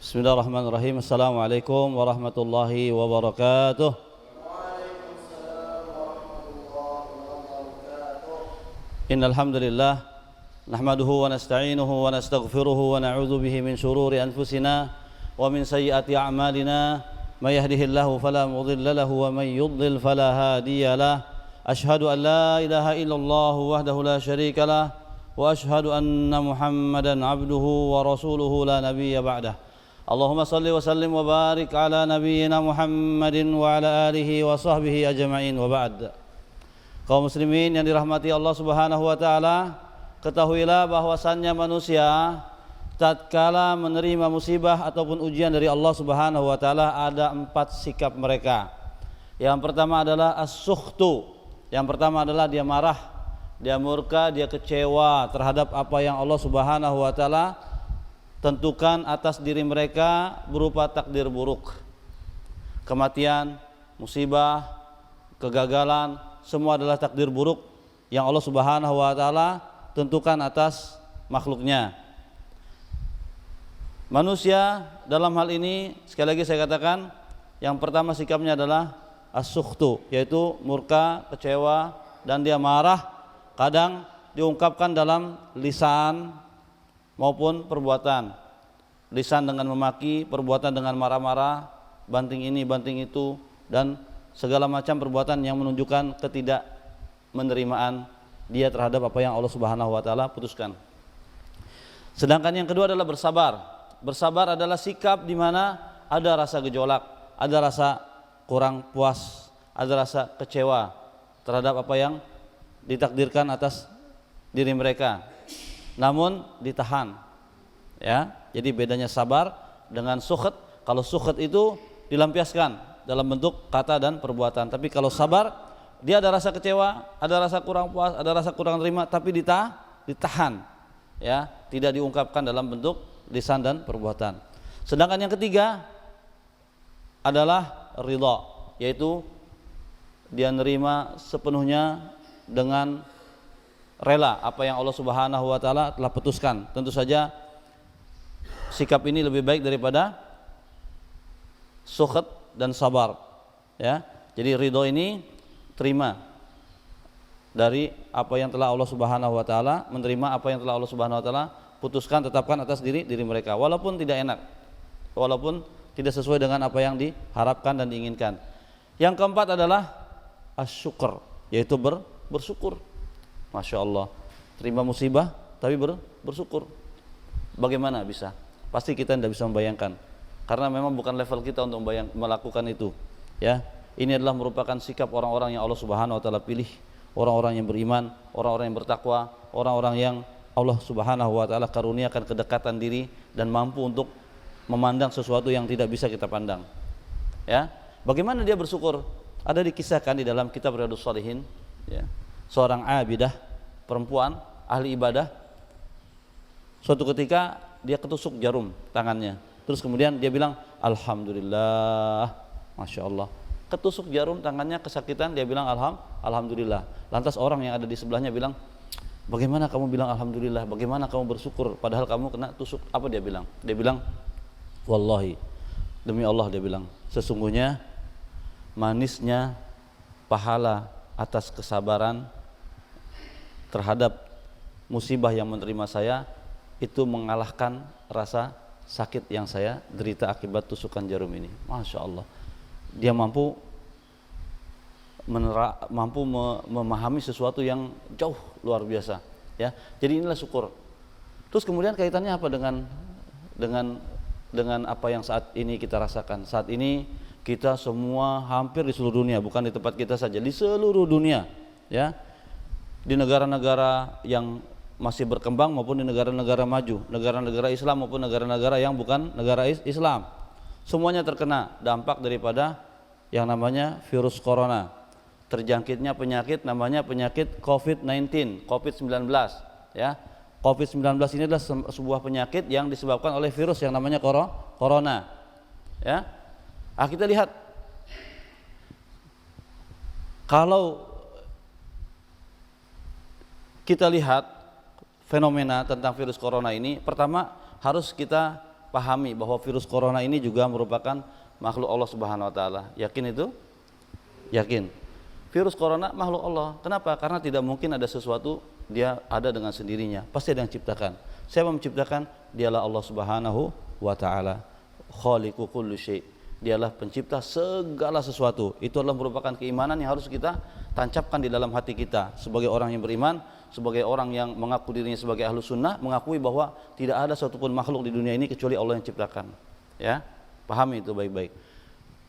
Bismillahirrahmanirrahim. Assalamualaikum warahmatullahi wabarakatuh. Innal hamdalillah nahmaduhu wa nasta'inuhu wa nastaghfiruhu wa na'udzu bihi min shururi anfusina wa min sayyiati a'malina may yahdihillahu fala mudilla lahu wa may yudlil fala hadiya lah. Ashhadu an la ilaha illallah wahdahu la syarika lah wa ashhadu anna Muhammadan abduhu wa rasuluhu la nabiyya ba'dah. Allahumma salli wa sallim wa barik ala nabiyyina Muhammadin wa ala alihi wa sahbihi ajma'in wa ba'd. Kaum muslimin yang dirahmati Allah Subhanahu wa taala, ketahuilah bahwasannya manusia tatkala menerima musibah ataupun ujian dari Allah Subhanahu wa taala ada 4 sikap mereka. Yang pertama adalah as-sukhtu. Yang pertama adalah dia marah, dia murka, dia kecewa terhadap apa yang Allah Subhanahu wa taala tentukan atas diri mereka berupa takdir buruk. Kematian, musibah, kegagalan, semua adalah takdir buruk yang Allah Subhanahu wa taala tentukan atas makhluknya. Manusia dalam hal ini, sekali lagi saya katakan, yang pertama sikapnya adalah as-sukhtu, yaitu murka, kecewa, dan dia marah, kadang diungkapkan dalam lisan maupun perbuatan. Lisan dengan memaki, perbuatan dengan marah-marah, banting ini, banting itu, dan segala macam perbuatan yang menunjukkan ketidakmenerimaan dia terhadap apa yang Allah Subhanahu wa taala putuskan. Sedangkan yang kedua adalah bersabar. Bersabar adalah sikap di mana ada rasa gejolak, ada rasa kurang puas, ada rasa kecewa terhadap apa yang ditakdirkan atas diri mereka, namun ditahan, ya. Jadi bedanya sabar dengan sukhat. Kalau sukhat itu dilampiaskan dalam bentuk kata dan perbuatan, tapi kalau sabar dia ada rasa kecewa, ada rasa kurang puas, ada rasa kurang terima, tapi ditahan, ya, tidak diungkapkan dalam bentuk lisan dan perbuatan. Sedangkan yang ketiga adalah ridha, yaitu dia nerima sepenuhnya dengan rela apa yang Allah Subhanahu wa taala telah putuskan. Tentu saja sikap ini lebih baik daripada sukhat dan sabar, ya. Jadi ridho ini terima dari apa yang telah Allah Subhanahu wa taala, menerima apa yang telah Allah Subhanahu wa taala putuskan, tetapkan atas diri mereka, walaupun tidak enak, walaupun tidak sesuai dengan apa yang diharapkan dan diinginkan. Yang keempat adalah asyukur, yaitu bersyukur. Masya Allah, terima musibah tapi bersyukur. Bagaimana bisa? Pasti kita tidak bisa membayangkan, karena memang bukan level kita untuk melakukan itu, ya. Ini adalah merupakan sikap orang-orang yang Allah Subhanahu wa taala pilih, orang-orang yang beriman, orang-orang yang bertakwa, orang-orang yang Allah Subhanahu wa taala karuniakan kedekatan diri dan mampu untuk memandang sesuatu yang tidak bisa kita pandang, ya. Bagaimana dia bersyukur? Ada dikisahkan di dalam kitab Riyadhus Shalihin, ya. Seorang abidah, perempuan ahli ibadah, suatu ketika dia ketusuk jarum tangannya, terus kemudian dia bilang alhamdulillah, masya Allah. Ketusuk jarum tangannya, kesakitan, dia bilang alhamdulillah. Lantas orang yang ada di sebelahnya bilang, bagaimana kamu bilang alhamdulillah, bagaimana kamu bersyukur padahal kamu kena tusuk? Apa dia bilang? Dia bilang, wallahi, demi Allah, dia bilang, sesungguhnya manisnya pahala atas kesabaran terhadap musibah yang menerima saya itu mengalahkan rasa sakit yang saya derita akibat tusukan jarum ini. Masya Allah, dia mampu memahami sesuatu yang jauh luar biasa, ya. Jadi inilah syukur. Terus kemudian kaitannya apa dengan apa yang saat ini kita rasakan? Saat ini kita semua hampir di seluruh dunia, bukan di tempat kita saja, di seluruh dunia, ya. Di negara-negara yang masih berkembang maupun di negara-negara maju, negara-negara Islam maupun negara-negara yang bukan negara Islam, semuanya terkena dampak daripada yang namanya virus corona. Terjangkitnya penyakit namanya penyakit COVID-19, COVID-19, ya. COVID-19 ini adalah sebuah penyakit yang disebabkan oleh virus yang namanya corona, ya. Kita lihat, kalau kita lihat fenomena tentang virus corona ini, pertama harus kita pahami bahwa virus corona ini juga merupakan makhluk Allah Subhanahu wa taala. Yakin itu? Yakin. Virus corona makhluk Allah. Kenapa? Karena tidak mungkin ada sesuatu dia ada dengan sendirinya. Pasti ada yang ciptakan. Siapa menciptakan? Dialah Allah Subhanahu wa taala. Khaliqu kulli syai'. Dialah pencipta segala sesuatu. Itu adalah merupakan keimanan yang harus kita tancapkan di dalam hati kita sebagai orang yang beriman, sebagai orang yang mengaku dirinya sebagai ahlu sunnah, mengakui bahwa tidak ada satupun makhluk di dunia ini kecuali Allah yang ciptakan. Ya, pahami itu baik-baik.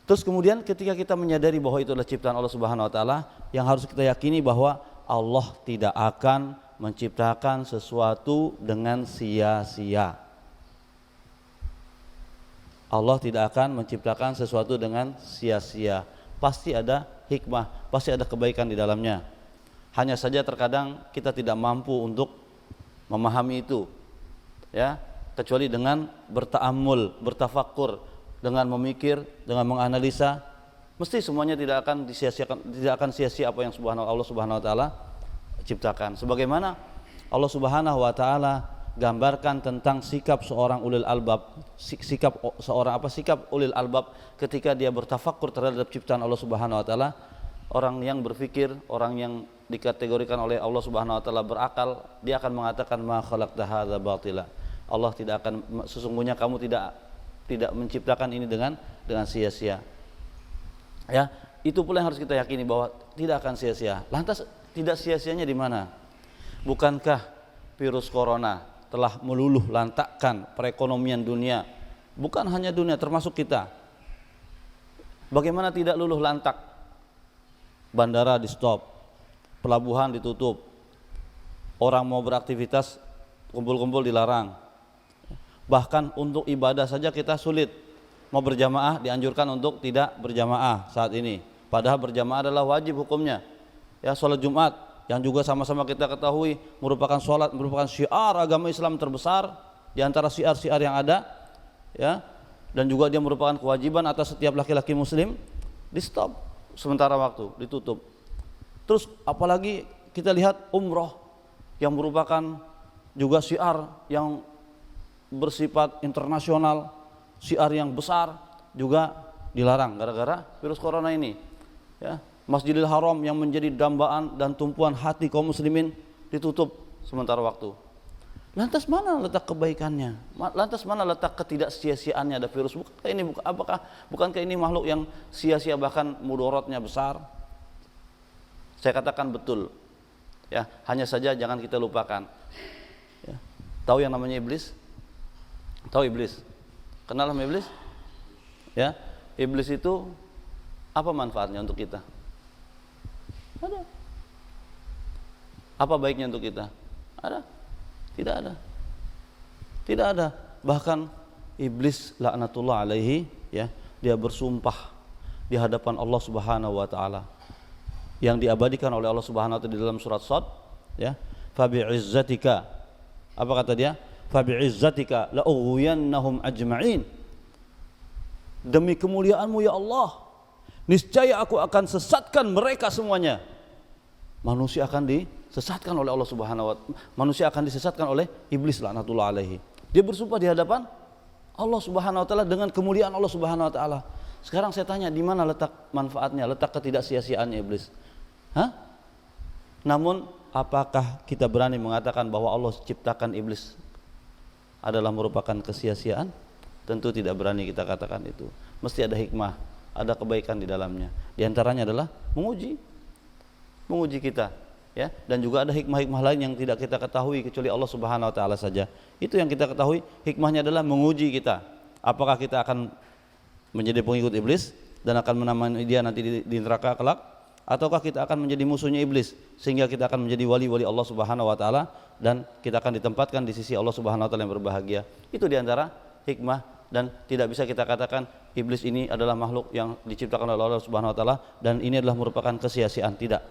Terus kemudian ketika kita menyadari bahwa itu adalah ciptaan Allah Subhanahu wa taala, yang harus kita yakini bahwa Allah tidak akan menciptakan sesuatu dengan sia-sia. Allah tidak akan menciptakan sesuatu dengan sia-sia. Pasti ada hikmah, pasti ada kebaikan di dalamnya. Hanya saja terkadang kita tidak mampu untuk memahami itu, ya, kecuali dengan berta'ammul, bertafakkur, dengan memikir, dengan menganalisa. Mesti semuanya tidak akan disia-siakan, tidak akan sia-sia apa yang Allah Subhanahu wa taala ciptakan. Sebagaimana Allah Subhanahu wa taala gambarkan tentang sikap seorang ulil albab, sikap ulil albab ketika dia bertafakkur terhadap ciptaan Allah Subhanahu wa taala. Orang yang berpikir, orang yang dikategorikan oleh Allah Subhanahu wa taala berakal, dia akan mengatakan ma khalaqta hadza batila. Allah tidak akan, sesungguhnya kamu tidak menciptakan ini dengan sia-sia. Ya, itu pula yang harus kita yakini bahwa tidak akan sia-sia. Lantas tidak sia-sianya di mana? Bukankah virus corona telah meluluh lantakkan perekonomian dunia? Bukan hanya dunia, termasuk kita. Bagaimana tidak luluh lantak? Bandara di stop, pelabuhan ditutup, orang mau beraktivitas kumpul-kumpul dilarang. Bahkan untuk ibadah saja kita sulit. Mau berjamaah dianjurkan untuk tidak berjamaah saat ini. Padahal berjamaah adalah wajib hukumnya. Ya, sholat Jumat yang juga sama-sama kita ketahui merupakan syiar agama Islam terbesar di antara syiar-syiar yang ada, ya. Dan juga dia merupakan kewajiban atas setiap laki-laki muslim, di stop sementara waktu, ditutup. Terus apalagi kita lihat umroh yang merupakan juga syiar yang bersifat internasional, syiar yang besar juga dilarang gara-gara virus corona ini. Ya, Masjidil Haram yang menjadi dambaan dan tumpuan hati kaum muslimin ditutup sementara waktu. Lantas mana letak kebaikannya? Lantas mana letak ketidaksia-siaannya ada virus? Bukankah ini makhluk yang sia-sia, bahkan mudorotnya besar? Saya katakan betul. Ya, hanya saja jangan kita lupakan. Ya. Tahu yang namanya iblis? Tahu iblis? Kenal sama iblis? Ya, iblis itu apa manfaatnya untuk kita? Ada. Apa baiknya untuk kita? Ada? Tidak ada. Tidak ada. Bahkan iblis laknatullah alaihi, ya, dia bersumpah di hadapan Allah Subhanahu wa taala yang diabadikan oleh Allah Subhanahu wa taala di dalam surat Shad, ya. Fa bi'izzatika, apa kata dia? Fa bi'izzatika la ughwiyannahum ajma'in. Demi kemuliaanmu ya Allah, niscaya aku akan sesatkan mereka semuanya. Manusia akan disesatkan oleh Allah Subhanahu wa taala. Manusia akan disesatkan oleh iblis laknatullah alaihi. Dia bersumpah di hadapan Allah Subhanahu wa taala dengan kemuliaan Allah Subhanahu wa taala. Sekarang saya tanya, di mana letak manfaatnya, letak ketidaksia-siaannya iblis? Hah? Namun apakah kita berani mengatakan bahwa Allah ciptakan iblis adalah merupakan kesia-siaan? Tentu tidak berani kita katakan itu. Mesti ada hikmah, ada kebaikan di dalamnya. Di antaranya adalah menguji kita, ya, dan juga ada hikmah-hikmah lain yang tidak kita ketahui kecuali Allah Subhanahu wa taala saja. Itu yang kita ketahui, hikmahnya adalah menguji kita. Apakah kita akan menjadi pengikut iblis dan akan menamani dia nanti di neraka kelak, ataukah kita akan menjadi musuhnya iblis sehingga kita akan menjadi wali-wali Allah Subhanahu wa taala dan kita akan ditempatkan di sisi Allah Subhanahu wa taala yang berbahagia. Itu di antara hikmah, dan tidak bisa kita katakan iblis ini adalah makhluk yang diciptakan oleh Allah Subhanahu wa taala dan ini adalah merupakan kesia-siaan, tidak.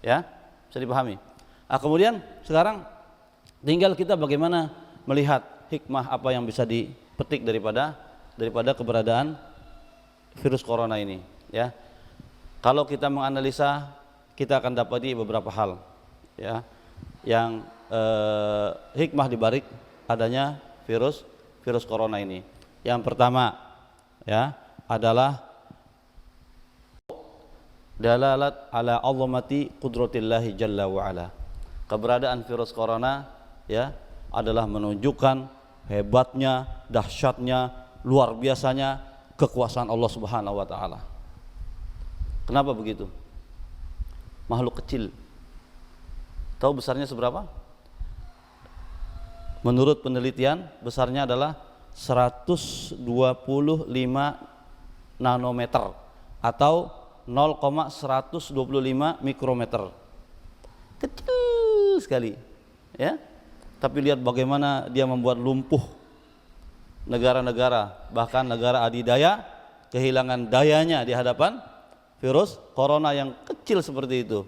Ya, bisa dipahami. Kemudian sekarang tinggal kita bagaimana melihat hikmah apa yang bisa dipetik daripada keberadaan virus corona ini, ya. Kalau kita menganalisa, kita akan dapati beberapa hal, ya, yang hikmah dibalik adanya virus corona ini. Yang pertama ya adalah dalalat ala azamati qudratillahi jalla wa ala. Keberadaan virus corona ya adalah menunjukkan hebatnya, dahsyatnya, luar biasanya kekuasaan Allah Subhanahu wa taala. Kenapa begitu? Makhluk kecil. Tahu besarnya seberapa? Menurut penelitian besarnya adalah 125 nanometer atau 0,125 mikrometer. Kecil sekali ya. Tapi lihat bagaimana dia membuat lumpuh negara-negara, bahkan negara adidaya kehilangan dayanya di hadapan virus corona yang kecil seperti itu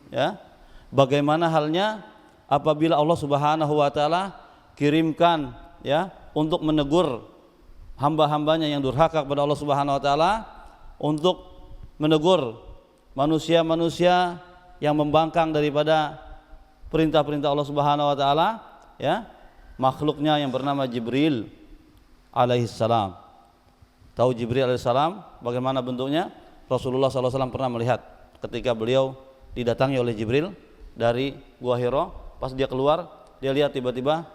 ya. Bagaimana halnya apabila Allah Subhanahu wa taala kirimkan ya untuk menegur hamba-hambanya yang durhaka kepada Allah Subhanahu wa taala, untuk menegur manusia-manusia yang membangkang daripada perintah-perintah Allah Subhanahu wa taala ya, makhluknya yang bernama Jibril alaihissalam. Tahu Jibril alaihissalam bagaimana bentuknya? Rasulullah SAW pernah melihat ketika beliau didatangi oleh Jibril dari Gua Hira. Pas dia keluar, dia lihat tiba-tiba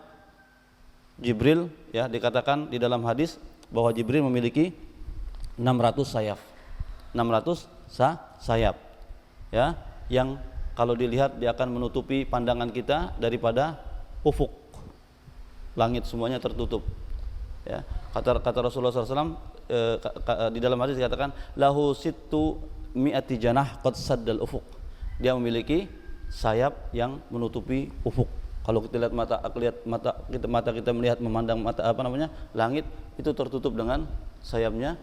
Jibril ya, dikatakan di dalam hadis bahwa Jibril memiliki 600 sayap. 600 sayap ya, yang kalau dilihat dia akan menutupi pandangan kita daripada ufuk. Langit semuanya tertutup ya. Kata Rasulullah SAW di dalam hadis dikatakan lahu sittu mi'ati janah qad saddal ufuk. Dia memiliki sayap yang menutupi ufuk. Kalau kita lihat mata kita melihat memandang langit itu tertutup dengan sayapnya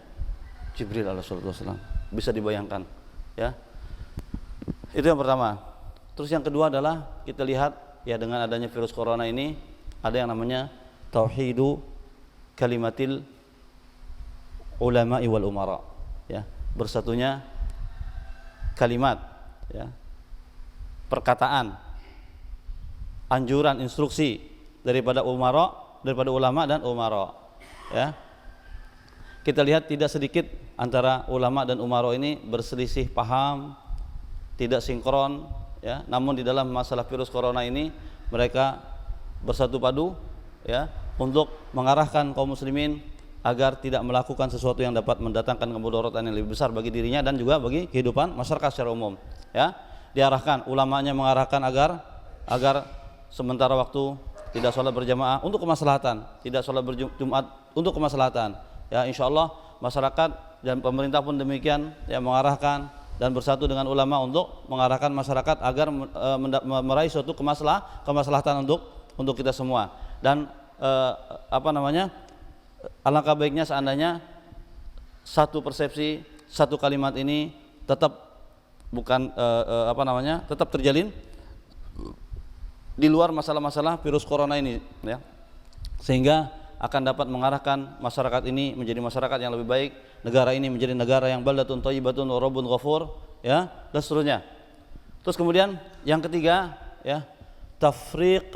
Jibril alaihissalam. Bisa dibayangkan ya. Itu yang pertama. Terus yang kedua adalah kita lihat ya, dengan adanya virus corona ini ada yang namanya tauhidu kalimatil ulama'i wal umara ya, bersatunya kalimat ya, perkataan, anjuran, instruksi daripada ulama dan umara ya. Kita lihat tidak sedikit antara ulama dan umara ini berselisih paham, tidak sinkron ya, namun di dalam masalah virus corona ini mereka bersatu padu ya untuk mengarahkan kaum muslimin agar tidak melakukan sesuatu yang dapat mendatangkan kemudaratan yang lebih besar bagi dirinya dan juga bagi kehidupan masyarakat secara umum ya. Diarahkan, ulamanya mengarahkan agar sementara waktu tidak sholat berjamaah untuk kemaslahatan, tidak sholat berjumat untuk kemaslahatan ya. Insyaallah masyarakat dan pemerintah pun demikian ya, mengarahkan dan bersatu dengan ulama untuk mengarahkan masyarakat agar meraih suatu kemaslahatan untuk kita semua. Dan alangkah baiknya seandainya satu persepsi, satu kalimat ini tetap tetap terjalin di luar masalah-masalah virus corona ini ya, sehingga akan dapat mengarahkan masyarakat ini menjadi masyarakat yang lebih baik, negara ini menjadi negara yang baldatun thayyibatun wa rabbun ghafur ya, dan seterusnya. Terus kemudian yang ketiga ya, tafriq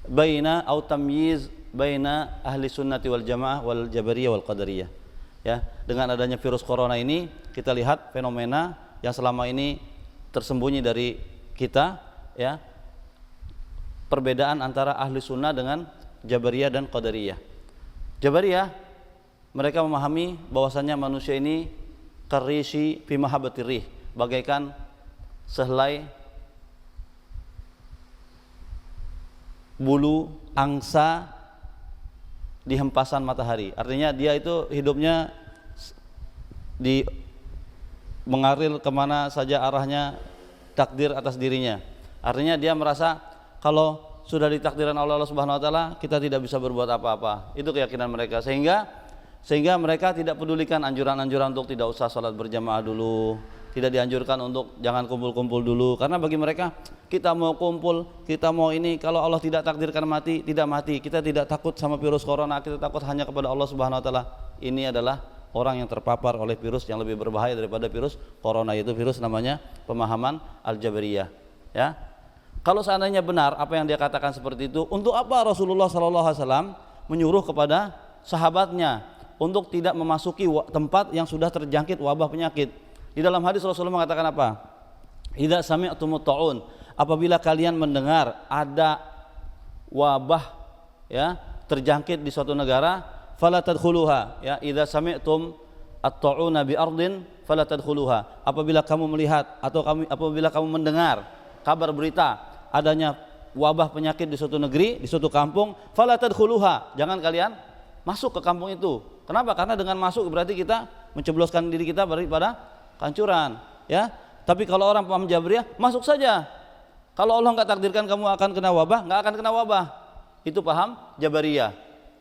baina atau tamyiz baina ahli sunnati wal jamaah wal jabariyah wal qadariyah ya. Dengan adanya virus corona ini kita lihat fenomena yang selama ini tersembunyi dari kita ya, perbedaan antara ahli sunnah dengan jabariyah dan qadariyah. Jabariyah mereka memahami bahwasannya manusia ini karishi fi mahabbatir rih, bagaikan sehelai bulu angsa di hempasan matahari. Artinya dia itu hidupnya mengalir kemana saja arahnya takdir atas dirinya. Artinya dia merasa kalau sudah ditakdirkan oleh Allah Subhanahu wa taala, kita tidak bisa berbuat apa-apa. Itu keyakinan mereka, sehingga mereka tidak pedulikan anjuran-anjuran untuk tidak usah sholat berjamaah dulu, tidak dianjurkan untuk jangan kumpul-kumpul dulu, karena bagi mereka kita mau kumpul, kita mau ini, kalau Allah tidak takdirkan mati, tidak mati. Kita tidak takut sama virus corona, kita takut hanya kepada Allah Subhanahu wa taala. Ini adalah orang yang terpapar oleh virus yang lebih berbahaya daripada virus corona, yaitu virus namanya pemahaman al-jabariyah ya. Kalau seandainya benar apa yang dia katakan seperti itu, untuk apa Rasulullah SAW Menyuruh kepada sahabatnya untuk tidak memasuki tempat yang sudah terjangkit wabah penyakit. Di dalam hadis Rasulullah mengatakan apa? Idza sami'tumut ta'un, apabila kalian mendengar ada wabah ya terjangkit di suatu negara, fala tadkhuluha, ya idza sami'tum at-ta'una bi ardin fala tadkhuluha, apabila kamu melihat atau apabila kamu mendengar kabar berita adanya wabah penyakit di suatu negeri, di suatu kampung, fala tadkhuluha, jangan kalian masuk ke kampung itu. Kenapa? Karena dengan masuk berarti kita mencebloskan diri kita pada kehancuran, ya. Tapi kalau orang paham Jabriyah, masuk saja. Kalau Allah nggak takdirkan kamu akan kena wabah, nggak akan kena wabah. Itu paham Jabariyah,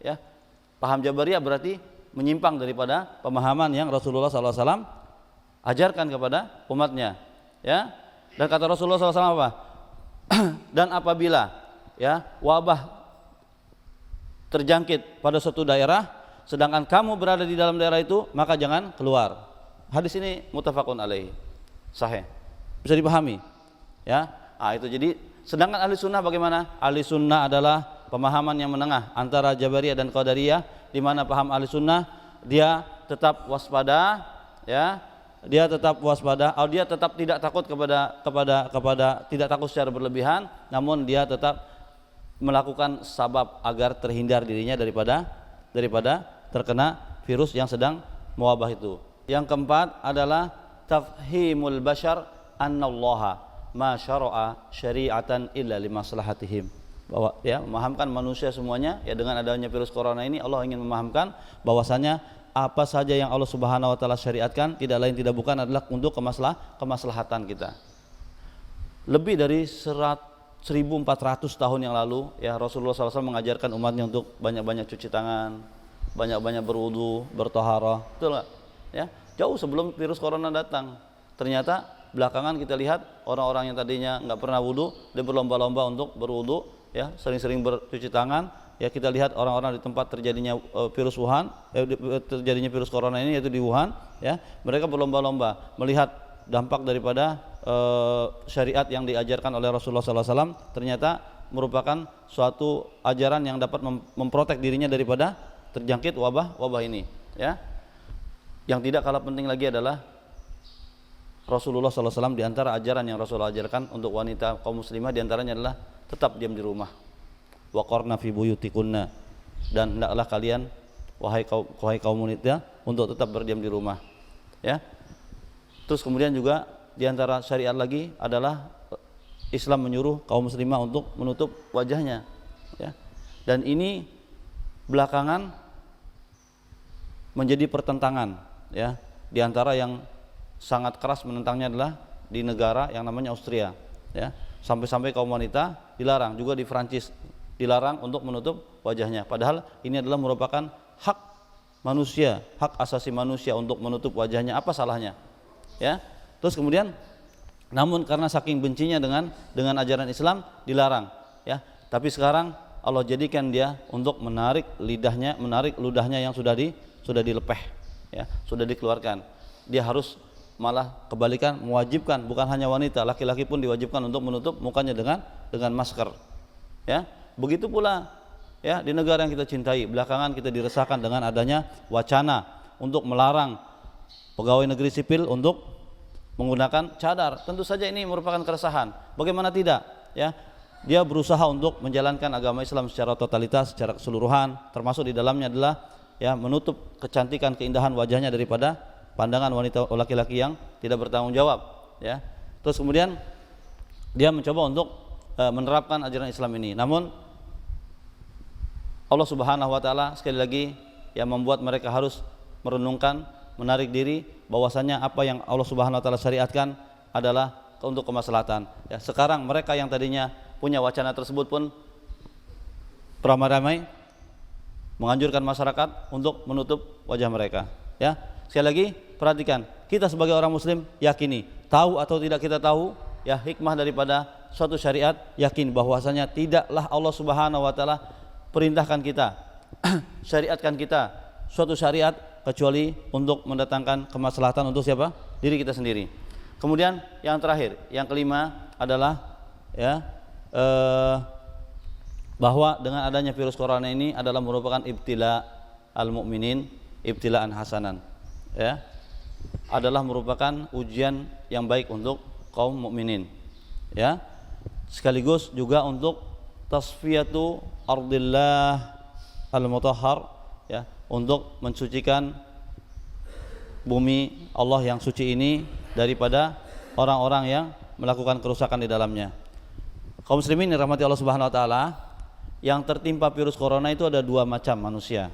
ya. Paham Jabariyah berarti menyimpang daripada pemahaman yang Rasulullah SAW ajarkan kepada umatnya, ya. Dan kata Rasulullah SAW apa? Dan apabila ya wabah terjangkit pada suatu daerah, sedangkan kamu berada di dalam daerah itu, maka jangan keluar. Hadis ini muttafaqun alaihi, sahih, bisa dipahami, ya. Itu jadi, sedangkan ahli sunnah bagaimana? Ahli sunnah adalah pemahaman yang menengah antara Jabariyah dan Qadariyah, di mana paham ahli sunnah dia tetap waspada, ya, dia tetap waspada, dia tetap tidak takut kepada tidak takut secara berlebihan, namun dia tetap melakukan sabab agar terhindar dirinya daripada terkena virus yang sedang mewabah itu. Yang keempat adalah tafhimul bashar annallaha ma syara'a syari'atan illa limaslahatihim, bahwa ya memahamkan manusia semuanya ya dengan adanya virus corona ini, Allah ingin memahamkan bahwasanya apa saja yang Allah Subhanahu wa taala syariatkan tidak lain tidak bukan adalah untuk kemaslahatan kita. Lebih dari 1400 tahun yang lalu ya Rasulullah SAW mengajarkan umatnya untuk banyak-banyak cuci tangan, banyak-banyak berwudu, bertaharah, betul enggak? Ya, jauh sebelum virus corona datang. Ternyata belakangan kita lihat orang-orang yang tadinya nggak pernah wudu, dia berlomba-lomba untuk berwudu, ya sering-sering bercuci tangan. Ya kita lihat orang-orang di tempat terjadinya virus Wuhan, terjadinya virus corona ini yaitu di Wuhan, ya mereka berlomba-lomba melihat dampak daripada syariat yang diajarkan oleh Rasulullah SAW. Ternyata merupakan suatu ajaran yang dapat memprotek dirinya daripada terjangkit wabah ini, ya. Yang tidak kalah penting lagi adalah Rasulullah SAW, di antara ajaran yang Rasulullah ajarkan untuk wanita kaum muslimah diantaranya adalah tetap diam di rumah. Waqarna fi buyutikunna, dan hendaklah kalian wahai kaum wanita untuk tetap berdiam di rumah, ya. Terus kemudian juga di antara syariat lagi adalah Islam menyuruh kaum muslimah untuk menutup wajahnya, ya. Dan ini belakangan menjadi pertentangan, ya. Di antara yang sangat keras menentangnya adalah di negara yang namanya Austria, ya. Sampai-sampai kaum wanita dilarang, juga di Prancis dilarang untuk menutup wajahnya. Padahal ini adalah merupakan hak manusia, hak asasi manusia untuk menutup wajahnya. Apa salahnya? Ya. Terus kemudian, namun karena saking bencinya dengan ajaran Islam dilarang. Ya. Tapi sekarang Allah jadikan dia untuk menarik ludahnya yang sudah dilepeh, ya, sudah dikeluarkan. Dia harus malah kebalikan mewajibkan, bukan hanya wanita, laki-laki pun diwajibkan untuk menutup mukanya dengan masker. Ya. Begitu pula ya di negara yang kita cintai, belakangan kita diresahkan dengan adanya wacana untuk melarang pegawai negeri sipil untuk menggunakan cadar. Tentu saja ini merupakan keresahan. Bagaimana tidak, ya? Dia berusaha untuk menjalankan agama Islam secara totalitas, secara keseluruhan, termasuk di dalamnya adalah ya menutup kecantikan, keindahan wajahnya daripada pandangan wanita laki-laki yang tidak bertanggung jawab, ya. Terus kemudian dia mencoba untuk menerapkan ajaran Islam ini. Namun Allah Subhanahu wa taala sekali lagi yang membuat mereka harus merenungkan, menarik diri bahwasanya apa yang Allah Subhanahu wa taala syariatkan adalah untuk kemaslahatan. Ya, sekarang mereka yang tadinya punya wacana tersebut pun beramai-ramai menganjurkan masyarakat untuk menutup wajah mereka. Ya, sekali lagi perhatikan, kita sebagai orang muslim yakini, tahu atau tidak kita tahu, ya hikmah daripada suatu syariat, yakin bahwasanya tidaklah Allah Subhanahu wa taala perintahkan kita syariatkan kita suatu syariat kecuali untuk mendatangkan kemaslahatan untuk siapa? Diri kita sendiri. Kemudian yang terakhir, yang kelima adalah ya bahwa dengan adanya virus corona ini adalah merupakan ibtila al-mu'minin, ibtilaan hasanan, ya, adalah merupakan ujian yang baik untuk kaum mukminin, ya, sekaligus juga untuk tasfiyatu ardillah al-mutahhar, ya, untuk mensucikan bumi Allah yang suci ini daripada orang-orang yang melakukan kerusakan di dalamnya. Kaum muslimin dirahmati Allah Subhanahu wa taala, yang tertimpa virus corona itu ada dua macam manusia.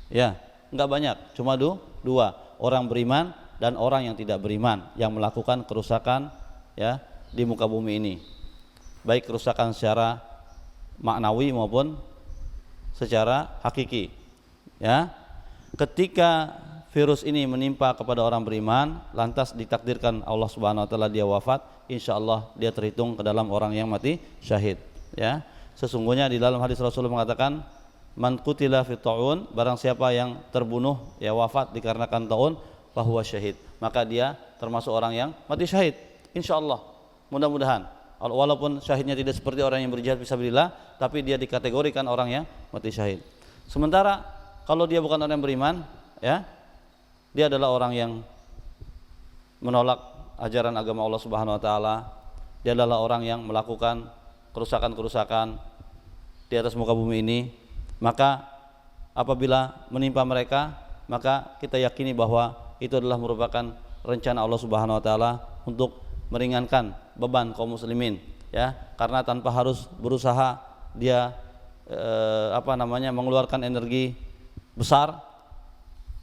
Ya, enggak banyak, cuma dua, orang beriman dan orang yang tidak beriman yang melakukan kerusakan, ya, di muka bumi ini. Baik kerusakan secara maknawi maupun secara hakiki. Ya. Ketika virus ini menimpa kepada orang beriman, lantas ditakdirkan Allah Subhanahu wa taala dia wafat, insyaallah dia terhitung ke dalam orang yang mati syahid, ya. Sesungguhnya di dalam hadis Rasulullah mengatakan, man qutila fi ta'un, barang siapa yang terbunuh, ya, wafat dikarenakan taun, fahuwa syahid, maka dia termasuk orang yang mati syahid, insyaallah. Mudah-mudahan walaupun syahidnya tidak seperti orang yang berjihad fisabilillah, tapi dia dikategorikan orang yang mati syahid. Sementara kalau dia bukan orang yang beriman, ya, dia adalah orang yang menolak ajaran agama Allah Subhanahu wa taala. Dia adalah orang yang melakukan kerusakan-kerusakan di atas muka bumi ini. Maka apabila menimpa mereka, maka kita yakini bahwa itu adalah merupakan rencana Allah Subhanahu wa taala untuk meringankan beban kaum muslimin, ya, karena tanpa harus berusaha dia mengeluarkan energi besar,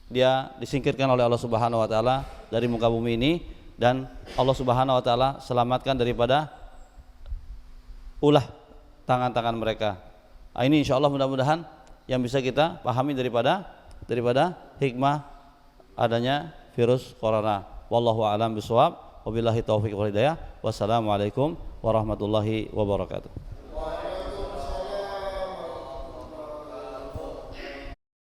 dia disingkirkan oleh Allah Subhanahu wa taala dari muka bumi ini, dan Allah Subhanahu wa taala selamatkan daripada ulah tangan-tangan mereka. Ini insyaallah mudah-mudahan yang bisa kita pahami daripada hikmah adanya virus corona. Wallahu a'lam bishawab. Wabillahi taufiq wal hidayah. Wassalamualaikum warahmatullahi wabarakatuh.